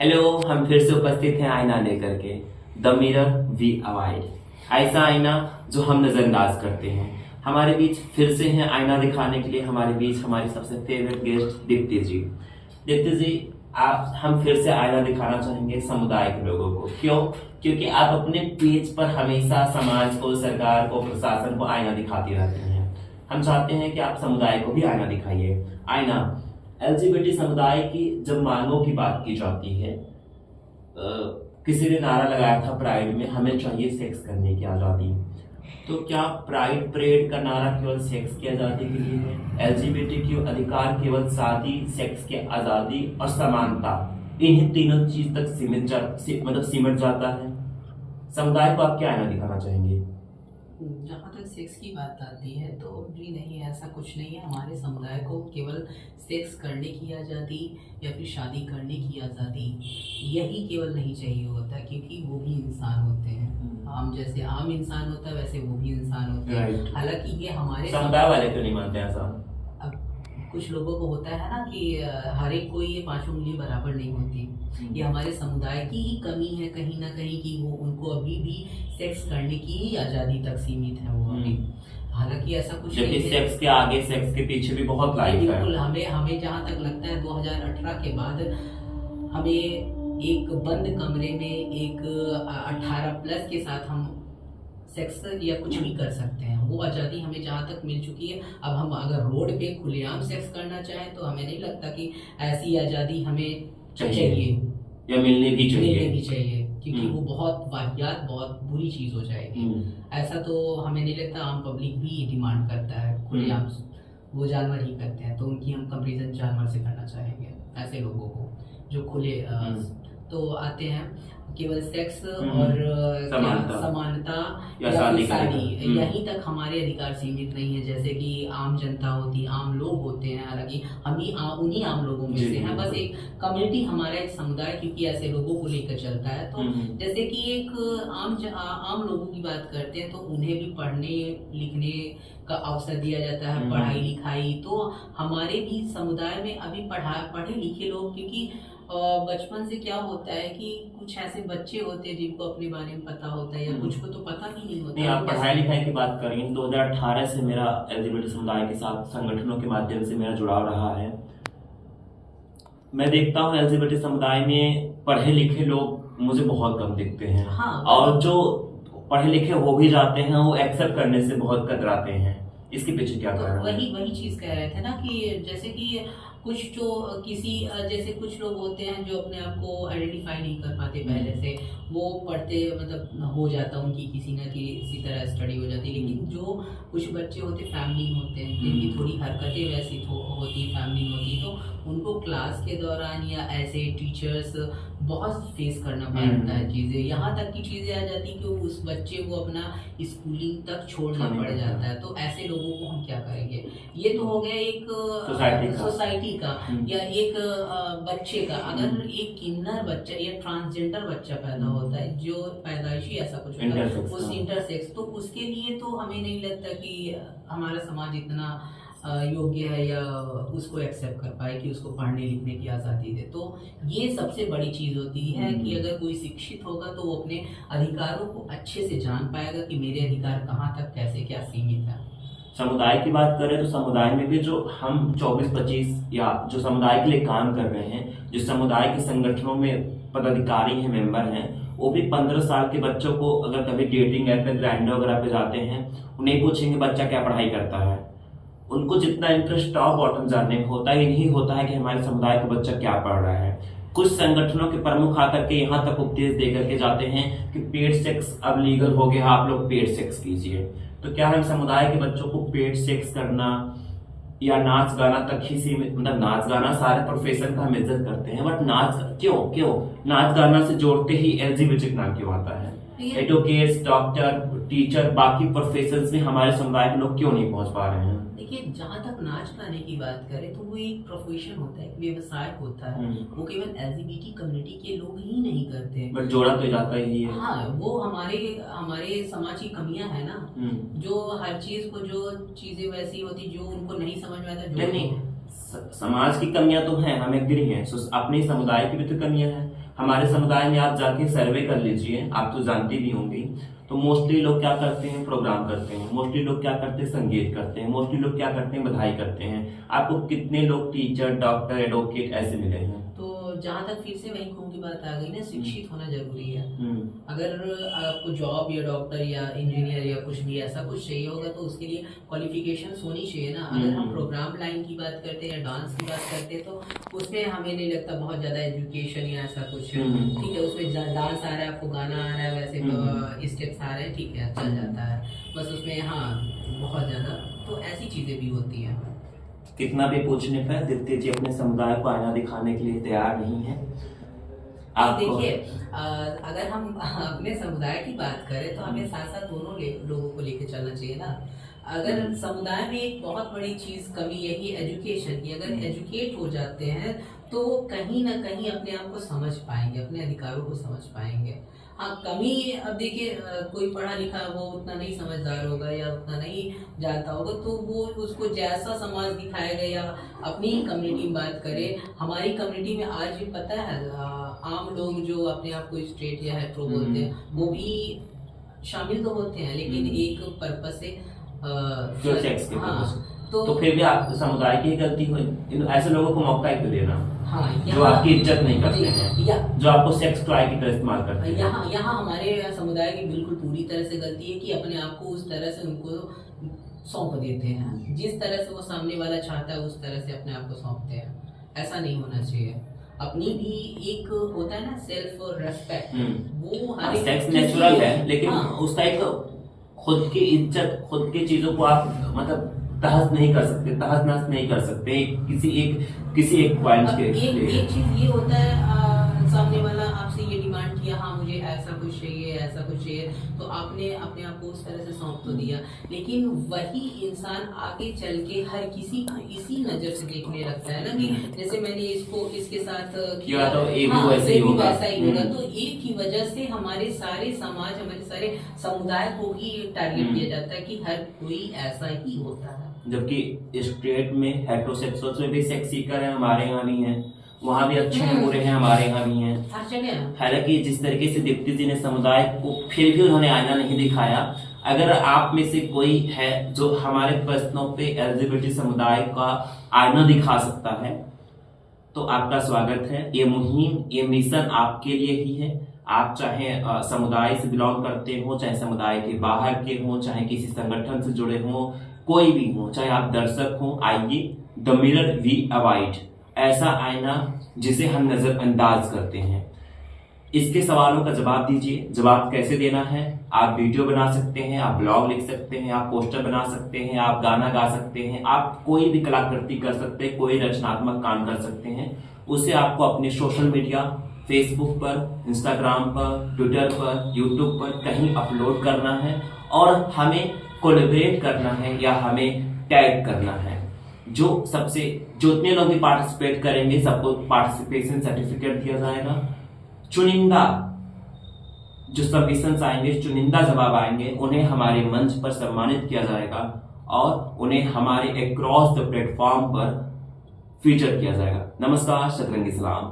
Hello, हम फिर से उपस्थित हैं आईना लेकर के। The mirror we avoid. ऐसा आईना जो हम नजरअंदाज करते हैं। हमारे बीच फिर से हैं आईना दिखाने के लिए। हमारे बीच हमारी सबसे फेवरेट गेस्ट दीप्ति जी। दीप्ति जी, आप हम फिर से आईना दिखाना चाहेंगे समुदाय के लोगों को। क्यों? क्योंकि आप अपने पेज पर हमेशा समाज को, सरकार को, प्रशासन को आईना दिखाती रहते हैं। हम चाहते हैं कि आप समुदाय को भी आईना दिखाइए। आईना एलजीबीटी समुदाय की जब मांगों की बात की जाती है, किसी ने नारा लगाया था प्राइड में, हमें चाहिए सेक्स करने की आजादी। तो क्या प्राइड परेड का नारा केवल सेक्स की आजादी के लिए है? एलजीबीटी की अधिकार केवल शादी, सेक्स की आजादी और समानता, इन्हीं तीनों चीज तक सिमट जाता है। समुदाय को आप क्या आईना दिखाना चाहेंगे? जहाँ तक सेक्स की बात आती है तो जी नहीं, ऐसा कुछ नहीं है। हमारे समुदाय को केवल सेक्स करने की आज़ादी या फिर शादी करने की आज़ादी यही केवल नहीं चाहिए होता, क्योंकि वो भी इंसान होते हैं। आम जैसे आम इंसान होता है वैसे वो भी इंसान होते हैं। हालांकि ये हमारे समुदाय वाले क्यों नहीं मानते ऐसा? अब कुछ लोगों को होता है ना कि हर एक को ये पांचों उंगली बराबर नहीं होती। ये हमारे समुदाय की ही कमी है कहीं ना कहीं कि वो उनको अभी भी सेक्स करने की ही आज़ादी तक सीमित है वो अभी। हालांकि ऐसा कुछ जबकि सेक्स के आगे, सेक्स के पीछे भी बहुत लाइफ है। बिल्कुल, हमें जहाँ तक लगता है 2018 के बाद हमें एक बंद कमरे में एक 18 प्लस के साथ हम सेक्स या कुछ भी कर सकते हैं। वो आज़ादी हमें जहाँ तक मिल चुकी है। अब हम अगर रोड पे खुलेआम सेक्स करना चाहें तो हमें नहीं लगता कि ऐसी आज़ादी हमें चाहिए या मिलने भी चाहिए, क्योंकि वो बहुत वाहियात, बहुत बुरी चीज़ हो जाएगी। ऐसा तो हमें नहीं लगता। आम पब्लिक भी डिमांड करता है खुलेआम, वो जानवर ही करते हैं तो उनकी हम कंपेरिजन जानवर से करना चाहेंगे। ऐसे लोगों को जो खुले तो आते हैं केवल सेक्स और समानता या शादी, यहीं तक हमारे अधिकार सीमित नहीं है। जैसे कि आम जनता होती, आम लोग होते हैं, हालांकि हम ही उन्हीं आम लोगों में से हैं। बस एक कम्युनिटी, हमारा एक समुदाय क्योंकि ऐसे लोगों को लेकर चलता है। तो जैसे कि एक आम लोगों की बात करते हैं तो उन्हें भी पढ़ने लिखने का अवसर दिया जाता है, पढ़ाई लिखाई। तो हमारे भी समुदाय में अभी पढ़े लिखे लोग, क्योंकि बचपन से क्या होता है कि कुछ ऐसे बच्चे होते हैं जिनको अपने बारे में पता होता है या कुछ को तो पता भी नहीं होता। नहीं, आप पढ़ाई लिखाई की बात कर रही हैं। 2018 से मेरा एलजीबीटी समुदाय के साथ संगठनों के माध्यम से मेरा जुड़ाव रहा है। मैं देखता हूँ एलजीबीटी समुदाय में पढ़े लिखे लोग मुझे बहुत कम दिखते हैं। हाँ, और जो पढ़े लिखे हो भी जाते हैं वो एक्सेप्ट करने से बहुत कतराते हैं। इसके पीछे क्या कारण है? वही चीज कह रहे थे ना कि जैसे कि कुछ जो किसी जैसे कुछ लोग होते हैं जो अपने आप को आइडेंटिफाई नहीं कर पाते पहले से, वो पढ़ते मतलब हो जाता उनकी किसी न किसी तरह स्टडी हो जाती। लेकिन जो कुछ बच्चे होते फैमिली होते हैं जिनकी थोड़ी हरकतें वैसी होती फैमिली होती, तो उनको क्लास के दौरान या ऐसे टीचर्स बहुत फेस करना पड़ता है चीज़ें। यहाँ तक की चीज़ें आ जाती कि उस बच्चे को अपना स्कूलिंग तक छोड़ना पड़ जाता है। तो ऐसे लोगों को हम क्या करेंगे? ये तो हो गया एक सोसाइटी का या एक बच्चे का। अगर एक किन्नर बच्चा या ट्रांसजेंडर बच्चा पैदा होता है जो पैदाइशी ऐसा कुछ होता है, उस इंटरसेक्स, तो उसके लिए तो हमें नहीं लगता कि हमारा समाज इतना योग्य है या उसको एक्सेप्ट कर पाए कि उसको पढ़ने लिखने की आज़ादी दे। तो ये सबसे बड़ी चीज़ होती है कि अगर कोई शिक्षित होगा तो वो अपने अधिकारों को अच्छे से जान पाएगा कि मेरे अधिकार कहाँ तक कैसे क्या सीमित है। समुदाय की बात करें तो समुदाय में भी जो हम 24-25 या जो समुदाय के लिए काम कर रहे हैं, जो समुदाय के संगठनों में पदाधिकारी हैं, मेंबर हैं, वो भी 15 साल के बच्चों को अगर कभी डेटिंग ऐप पे, ग्राइंडर वगैरह पे जाते हैं, उन्हें पूछेंगे बच्चा क्या पढ़ाई करता है। उनको जितना इंटरेस्ट टॉप बॉटम जानने में होता है, यही होता है कि हमारे समुदाय का बच्चा क्या पढ़ रहा है। कुछ संगठनों के प्रमुख आकर के यहाँ तक उपदेश दे करके जाते हैं कि पेड सेक्स अब लीगल हो गया, आप लोग पेड सेक्स कीजिए। तो क्या हम समुदाय के बच्चों को पेड सेक्स करना या नाच गाना तक ही सीमित, मतलब नाच गाना सारे प्रोफेशन का हम इज्जत करते हैं, बट क्यों नाच गाना से जोड़ते ही एलजीबीटी नाम क्यों आता है? एडवोकेट्स, डॉक्टर, टीचर, बाकी प्रोफेशंस में हमारे समुदाय के लोग क्यों नहीं पहुंच पा रहे हैं? देखिए, जहाँ तक नाच गाने की बात करें तो वो एक प्रोफेशन होता है, एक व्यवसाय होता है। वो केवल एलजीबीटी कम्युनिटी के लोग ही नहीं करते, बट जोड़ा तो जाता ही है। हाँ, वो हमारे समाज की कमियां है ना, जो हर चीज को, जो चीजें वैसी होती जो उनको नहीं समझ में आता, जो समाज की कमियां तो हैं, हम एग्री हैं। अपने समुदाय की भी तो कमियां हैं। हमारे समुदाय में आप जाके सर्वे कर लीजिए, आप तो जानती भी होंगी। तो मोस्टली लोग क्या करते हैं, प्रोग्राम करते हैं। मोस्टली लोग क्या करते हैं, संगीत करते हैं। मोस्टली लोग क्या करते हैं, बधाई करते हैं। आपको कितने लोग टीचर, डॉक्टर, एडवोकेट ऐसे मिले हैं? तो जहाँ तक फिर से वही खून की बात आ गई ना, शिक्षित होना जरूरी है। अगर आपको जॉब या डॉक्टर या इंजीनियर या कुछ भी ऐसा कुछ चाहिए होगा तो उसके लिए क्वालिफिकेशंस होनी चाहिए ना। अगर हम प्रोग्राम लाइन की बात करते हैं या डांस की बात करते हैं तो उसमें हमें नहीं लगता बहुत ज्यादा एजुकेशन या ऐसा कुछ, ठीक है। उसमें डांस आ रहा है, आपको गाना आ रहा है, वैसे स्टेप्स आ रहे हैं, ठीक है, चल जाता है। बस उसमें हाँ बहुत ज्यादा तो ऐसी चीजें भी होती हैं। कितना भी पूछने पर दीप्ति जी अपने समुदाय को आईना दिखाने के लिए तैयार नहीं है। आप देखिए, अगर हम अपने समुदाय की बात करें तो हमें साथ साथ दोनों लोगों को लेकर चलना चाहिए ना। अगर समुदाय में एक बहुत बड़ी चीज कमी यही एजुकेशन की, अगर एजुकेट हो जाते हैं तो कहीं ना कहीं अपने आप को समझ पाएंगे, अपने अधिकारों को समझ पाएंगे। हाँ कमी, अब देखिए कोई पढ़ा लिखा वो उतना नहीं समझदार होगा या उतना नहीं जानता होगा तो वो उसको जैसा समाज दिखाएगा। या अपनी कम्युनिटी में बात करें, हमारी कम्युनिटी में आज भी पता है आम लोग जो अपने आप को स्ट्रेट या हेट्रो बोलते हैं वो भी शामिल तो होते हैं, लेकिन एक पर्पस से तो फिर भी आप समुदाय की गलती हो, ऐसे लोगों को मौका ही क्यों देना? हाँ, जो आपकी इज्जत नहीं करते हैं, जो आपको सेक्स टॉय की तरह इस्तेमाल करते हैं। यहाँ हमारे समुदाय की बिल्कुल पूरी तरह से गलती है कि अपने आप को उस तरह से उनको सौंप देते हैं, जिस तरह से वो सामने वाला चाहता है उस तरह से अपने आप को सौंपते हैं। ऐसा नहीं होना चाहिए। अपनी भी एक होता है ना सेल्फ रेस्पेक्ट, वो हर सेक्स नेचुरल है, लेकिन उसका एक खुद की इज्जत, खुद की चीजों को आप मतलब तहस नहीं कर सकते, तहस नहस नहीं कर सकते किसी एक पॉइंट के लिए। एक चीज ये होता है, सामने वाला आपसे ये डिमांड किया, हाँ मुझे ऐसा कुछ चाहिए, ऐसा कुछ चाहिए, तो आपने अपने आप को उस तरह से सौंप तो दिया, लेकिन वही इंसान आगे चल के हर किसी को इसी नजर से देखने लगता है ना कि जैसे मैंने इसको इसके साथ किया तो वैसा ही होगा। तो एक ही वजह से हमारे सारे समाज, हमारे सारे समुदाय को ही टारगेट किया जाता है कि हर कोई ऐसा ही होता है। जबकि स्टेट में हेटेरोसेक्सुअल्स में भी सेक्स सीकर है, हमारे यहाँ भी हैं, वहाँ भी अच्छे हैं, बुरे हैं, हमारे यहाँ भी हैं। हालांकि जिस तरीके से दीप्ति जी ने समुदाय को फिर भी उन्होंने आईना नहीं दिखाया, अगर आप में से कोई है जो हमारे प्रश्नों पे एलजीबीटी समुदाय का आईना दिखा सकता है तो आपका स्वागत है। ये मुहिम, ये मिशन आपके लिए ही है। आप चाहे समुदाय से बिलोंग करते हो, चाहे समुदाय के बाहर के हो, चाहे किसी संगठन से जुड़े हो, कोई भी हो, चाहे आप दर्शक हो, आइए द मिरर वी अवॉइड, ऐसा आईना जिसे हम नजरअंदाज करते हैं। इसके सवालों का जवाब दीजिए। जवाब कैसे देना है? आप वीडियो बना सकते हैं, आप ब्लॉग लिख सकते हैं, आप पोस्टर बना सकते हैं, आप गाना गा सकते हैं, आप कोई भी कलाकृति कर सकते हैं, कोई रचनात्मक काम कर सकते हैं। उसे आपको अपने सोशल मीडिया, फेसबुक पर, इंस्टाग्राम पर, ट्विटर पर, यूट्यूब पर कहीं अपलोड करना है और हमें कोलैबोरेट करना है या हमें टैग करना है। जो जितने लोग भी पार्टिसिपेट करेंगे सबको पार्टिसिपेशन सर्टिफिकेट दिया जाएगा। चुनिंदा जो सबमिशंस आएंगे, चुनिंदा जवाब आएंगे, उन्हें हमारे मंच पर सम्मानित किया जाएगा और उन्हें हमारे अक्रॉस द प्लेटफॉर्म पर फीचर किया जाएगा। नमस्कार, शतरंगी सलाम।